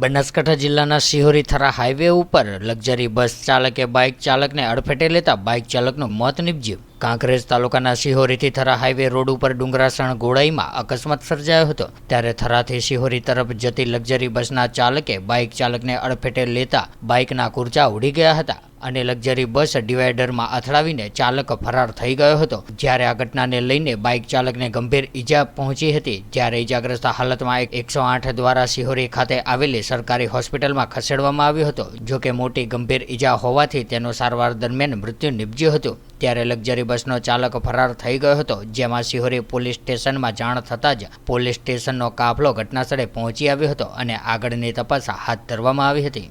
બનાસકાંઠા જિલ્લાના સિહોરી થરા હાઈવે ઉપર luxury bus ચાલકે બાઇક ચાલકને અડફેટે લેતા બાઇક ચાલકનું મોત નીપજ્યું। કાંકરેજ તાલુકાના સિહોરીથી થરા હાઈવે રોડ ઉપર ડુંગરાસણ ગોળાઈમાં અકસ્માત સર્જાયો હતો। ત્યારે થરાથી સિહોરી તરફ જતી લક્ઝરી બસના ચાલકે બાઇક ચાલકને અડફેટે લેતા બાઇકના કુરચા ઉડી ગયા હતા અને લક્ઝરી બસ ડિવાઈડરમાં અથડાવીને ચાલક ફરાર થઈ ગયો હતો। જ્યારે આ ઘટનાને લઈને બાઇક ચાલકને ગંભીર ઈજા પહોંચી હતી। જ્યારે ઈજાગ્રસ્ત હાલતમાં 108 દ્વારા સિહોરી ખાતે આવેલી સરકારી હોસ્પિટલમાં ખસેડવામાં આવ્યો હતો। જો કે મોટી ગંભીર ઈજા હોવાથી તેનો સારવાર દરમિયાન મૃત્યુ નીપજ્યું હતું। ત્યારે લક્ઝરી બસનો ચાલક ફરાર થઈ ગયો હતો, જેમાં સિહોરી પોલીસ સ્ટેશનમાં જાણ થતાં જ પોલીસ સ્ટેશનનો કાફલો ઘટનાસ્થળે પહોંચી આવ્યો હતો અને આગળની તપાસ હાથ ધરવામાં આવી હતી।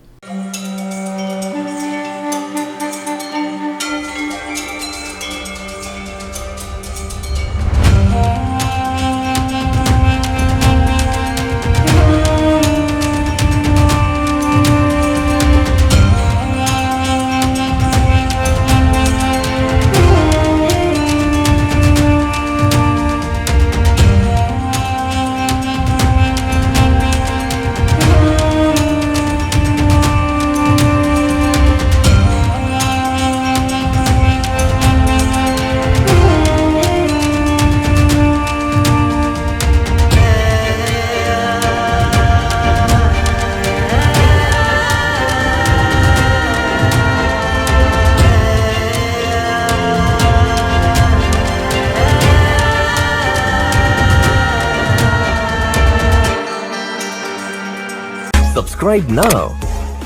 Subscribe now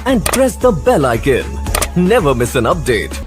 and press the bell icon. Never miss an update.